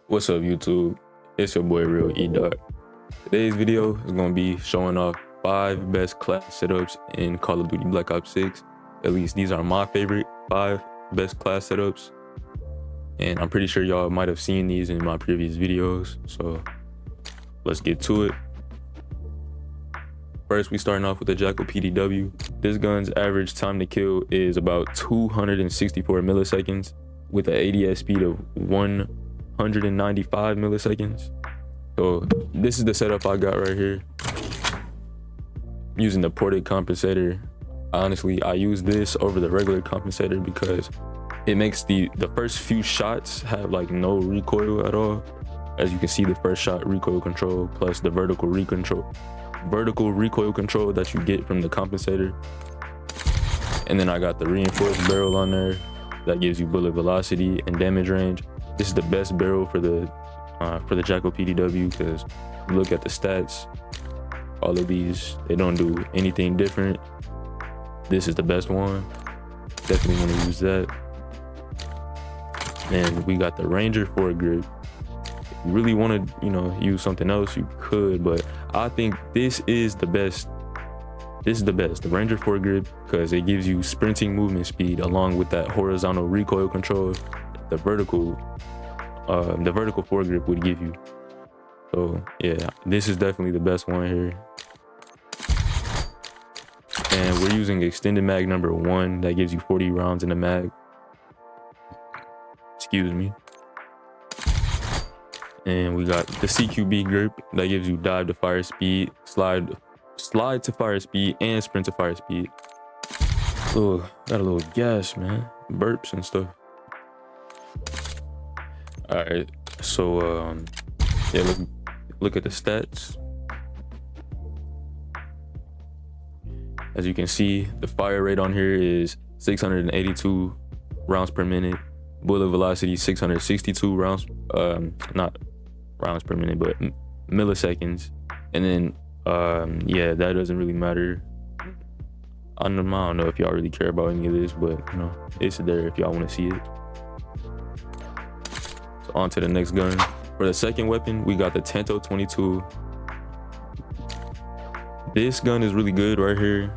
What's up, YouTube? It's your boy ReallEdott. Today's video is going to be showing off 5 best class setups in Call of Duty Black Ops 6. At least these are my favorite 5 best class setups, and I'm pretty sure y'all might have seen these in my previous videos, so let's get to it. First, we starting off with the Jackal PDW. This gun's average time to kill is about 264 milliseconds with an ADS speed of 195 milliseconds. So this is the setup I got right here. Using the ported compensator. Honestly, I use this over the regular compensator because it makes the first few shots have like no recoil at all. As you can see, the first shot recoil control plus the vertical recoil control that you get from the compensator. And then I got the reinforced barrel on there that gives you bullet velocity and damage range. This is the best barrel for the Jackal PDW because look at the stats. All of these, they don't do anything different. This is the best one. Definitely want to use that. And we got the Ranger foregrip. If you really want to, use something else, you could, but I think this is the best. This is the best, the Ranger foregrip, because it gives you sprinting movement speed along with that horizontal recoil control. The vertical foregrip would give you. So yeah, this is definitely the best one here. And we're using extended mag number 1 that gives you 40 rounds in the mag. Excuse me. And we got the CQB grip that gives you dive to fire speed, slide to fire speed, and sprint to fire speed. Oh, got a little gas, man. Burps and stuff. All right, so yeah, let's look at the stats. As you can see, the fire rate on here is 682 rounds per minute. Bullet velocity 662 rounds, not rounds per minute, but milliseconds. And then yeah, that doesn't really matter. I don't know if y'all really care about any of this, but it's there if y'all want to see it. So on to the next gun. For the second weapon, we got the Tanto 22. This gun is really good right here,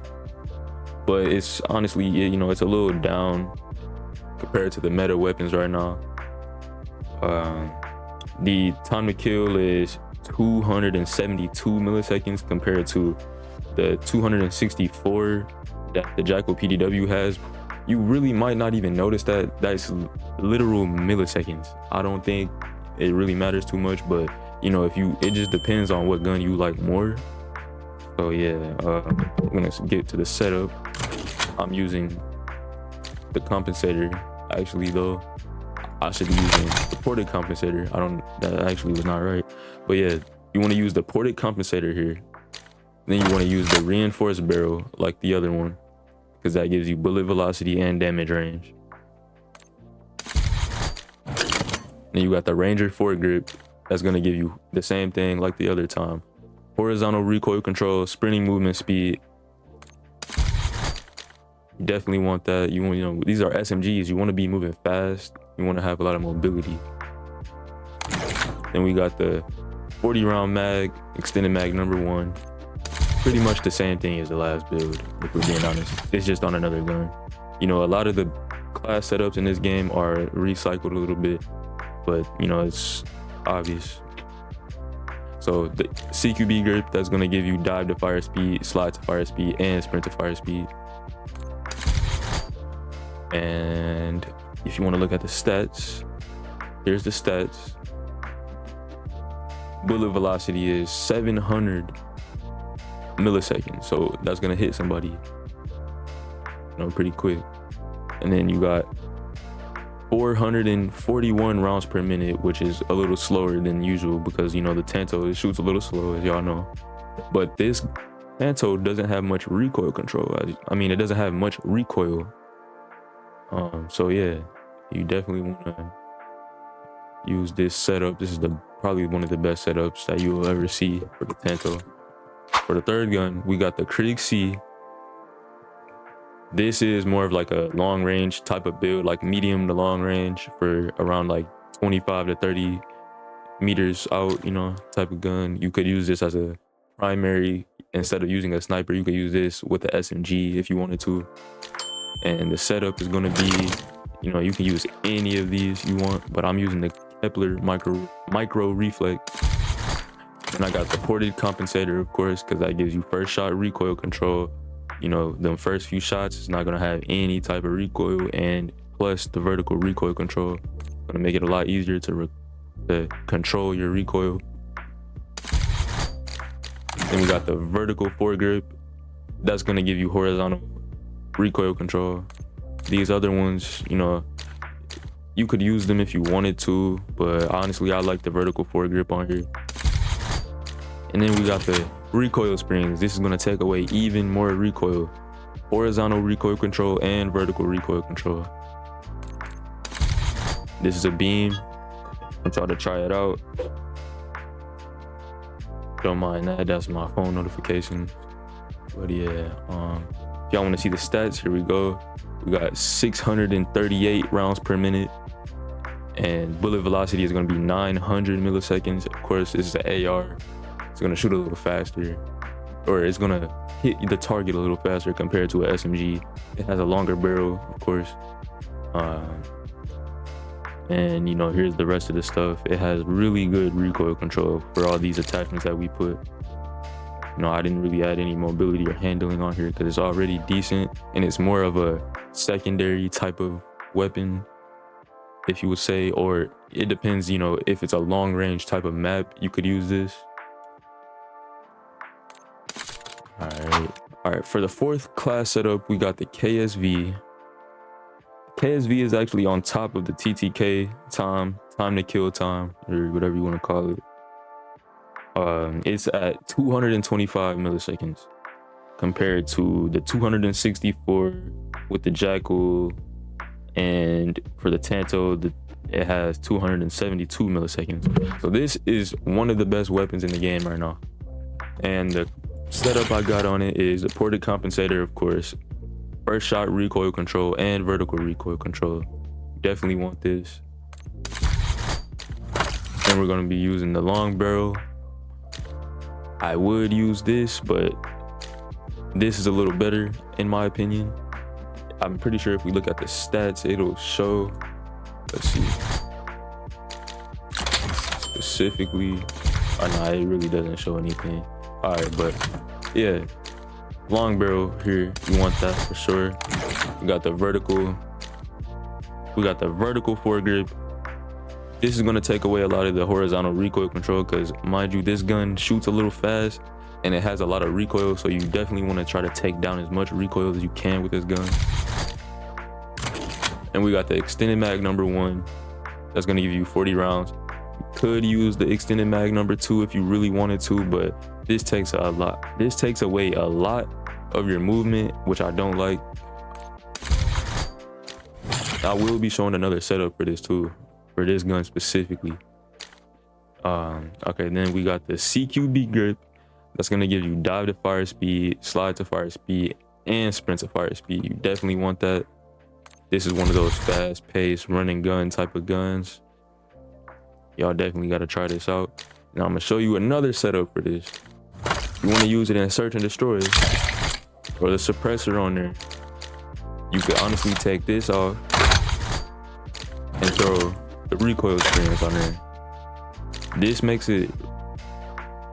but it's honestly, it's a little down compared to the meta weapons right now. The time to kill is 272 milliseconds compared to the 264 that the Jackal PDW has. You really might not even notice that. That's literal milliseconds. I don't think it really matters too much, but it just depends on what gun you like more. So yeah, I'm gonna get to the setup. I'm using the compensator. Actually though, I should be using the ported compensator. That actually was not right, but yeah, you want to use the ported compensator here. Then you want to use the reinforced barrel like the other one, because that gives you bullet velocity and damage range. Then you got the Ranger foregrip. That's going to give you the same thing like the other time. Horizontal recoil control, sprinting movement speed. You definitely want that. These are SMGs. You want to be moving fast. You want to have a lot of mobility. Then we got the 40 round mag, extended mag number 1. Pretty much the same thing as the last build, if we're being honest. It's just on another gun. A lot of the class setups in this game are recycled a little bit, but it's obvious. So the CQB grip, that's going to give you dive to fire speed, slide to fire speed, and sprint to fire speed. And if you want to look at the stats, here's the stats. Bullet velocity is 700 milliseconds, so that's gonna hit somebody pretty quick. And then you got 441 rounds per minute, which is a little slower than usual because the Tanto, it shoots a little slow, as y'all know. But this Tanto doesn't have much recoil control. It doesn't have much recoil. So yeah, you definitely want to use this setup. This is probably one of the best setups that you will ever see for the Tanto. For the third gun, we got the Krieg C. This is more of like a long range type of build, like medium to long range for around like 25 to 30 meters out, you know, type of gun. You could use this as a primary instead of using a sniper. You could use this with the SMG if you wanted to. And the setup is going to be, you know, you can use any of these you want, but I'm using the Kepler micro reflex. And I got the ported compensator, of course, because that gives you first shot recoil control. You know, the first few shots is not going to have any type of recoil, and plus the vertical recoil control going to make it a lot easier to control your recoil. Then we got the vertical foregrip. That's going to give you horizontal recoil control. These other ones, you know, you could use them if you wanted to, but honestly, I like the vertical foregrip on here. And then we got the recoil springs. This is going to take away even more recoil. Horizontal recoil control and vertical recoil control. This is a beam. I want y'all to try it out. Don't mind that, that's my phone notification. But yeah, if y'all want to see the stats, here we go. We got 638 rounds per minute, and bullet velocity is going to be 900 milliseconds. Of course, this is an AR. It's going to shoot a little faster, or it's going to hit the target a little faster compared to an SMG. It has a longer barrel, of course. And you know, here's the rest of the stuff. It has really good recoil control for all these attachments that we put. You know, I didn't really add any mobility or handling on here because it's already decent, and it's more of a secondary type of weapon, if you would say, or it depends, you know, if it's a long range type of map, you could use this. All right, for the fourth class setup, we got the KSV. KSV is actually on top of the TTK, time to kill time, or whatever you want to call it. It's at 225 milliseconds compared to the 264 with the Jackal, and for the Tanto, it has 272 milliseconds. So this is one of the best weapons in the game right now. And the setup I got on it is a ported compensator, of course, first shot recoil control and vertical recoil control. Definitely want this. And we're going to be using the long barrel. I would use this, but this is a little better in my opinion. I'm pretty sure if we look at the stats, it'll show. Let's see. Specifically, oh no, it really doesn't show anything. All right, but yeah, long barrel here, you want that for sure. We got the vertical foregrip. This is going to take away a lot of the horizontal recoil control because, mind you, this gun shoots a little fast and it has a lot of recoil, so you definitely want to try to take down as much recoil as you can with this gun. And we got the extended mag number 1. That's going to give you 40 rounds. You could use the extended mag number 2 if you really wanted to, but this takes away a lot of your movement, which I don't like. I will be showing another setup for this too, for this gun specifically. Okay, then we got the CQB grip. That's going to give you dive to fire speed, slide to fire speed, and sprint to fire speed. You definitely want that. This is one of those fast-paced running gun type of guns. Y'all definitely got to try this out. Now I'm going to show you another setup for this. You want to use it in search and destroy, or the suppressor on there. You could honestly take this off and throw the recoil springs on there. This makes it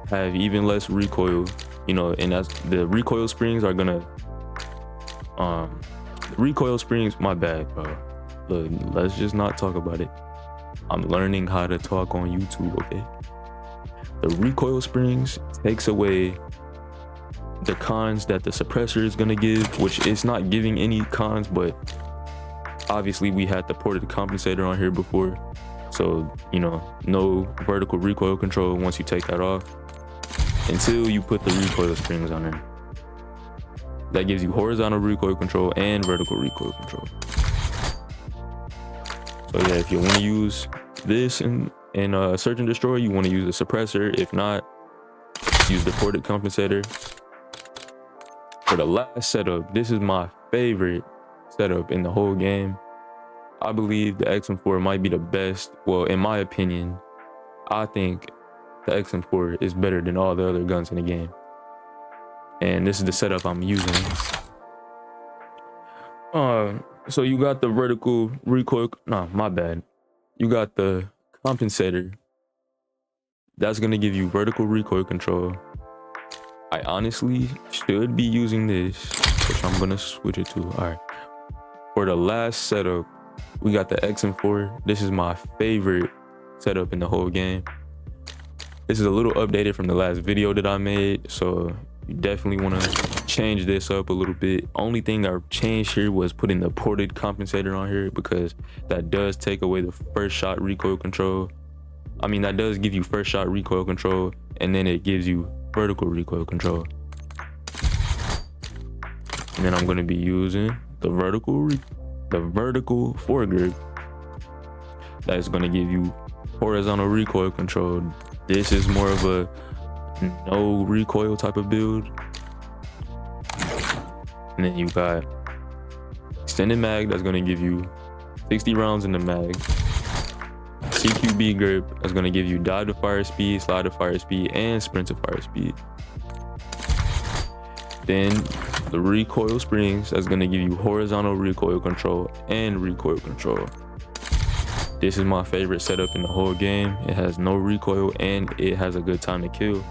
have even less recoil, you know, and that's the recoil springs are gonna recoil springs, my bad, bro. Look, let's just not talk about it. I'm learning how to talk on YouTube, okay? The recoil springs takes away the cons that the suppressor is gonna give, which it's not giving any cons, but obviously we had the ported compensator on here before, so you know, no vertical recoil control once you take that off until you put the recoil springs on there. That gives you horizontal recoil control and vertical recoil control. So yeah, if you want to use this in search and destroy, you want to use the suppressor. If not, use the ported compensator. For the last setup, this is my favorite setup in the whole game. I believe the XM4 might be the best. Well, in my opinion, I think the XM4 is better than all the other guns in the game. And this is the setup I'm using. So you got the vertical recoil. Nah, my bad. You got the compensator. That's gonna give you vertical recoil control. I honestly should be using this, which I'm gonna switch it to. All right. For the last setup, we got the XM4. This is my favorite setup in the whole game. This is a little updated from the last video that I made, so you definitely want to change this up a little bit. Only thing I changed here was putting the ported compensator on here, because that does take away the first shot recoil control. I mean, that does give you first shot recoil control, and then it gives you vertical recoil control. And then I'm going to be using the vertical foregrip. That's going to give you horizontal recoil control. This is more of a no recoil type of build. And then you got extended mag, that's going to give you 60 rounds in the mag. CQB grip, that's going to give you dive to fire speed, slide to fire speed, and sprint to fire speed. Then the recoil springs, that's going to give you horizontal recoil control and recoil control. This is my favorite setup in the whole game. It has no recoil and it has a good time to kill.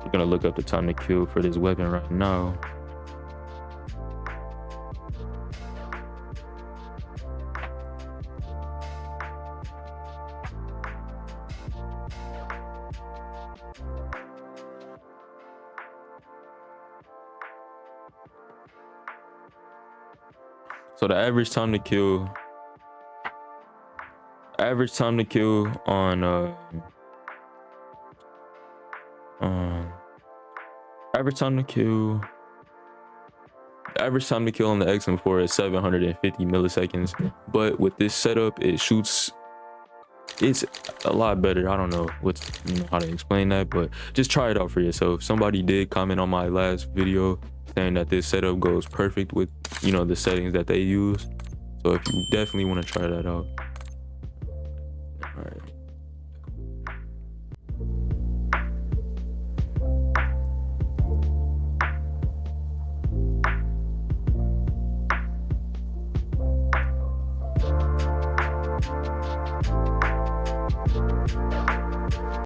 We're going to look up the time to kill for this weapon right now. So the average time to kill on the average time to kill on the XM4 is 750 milliseconds, but with this setup it's a lot better. I don't know how to explain that, but just try it out for yourself. Somebody did comment on my last video saying that this setup goes perfect with the settings that they use, so if you definitely want to try that out.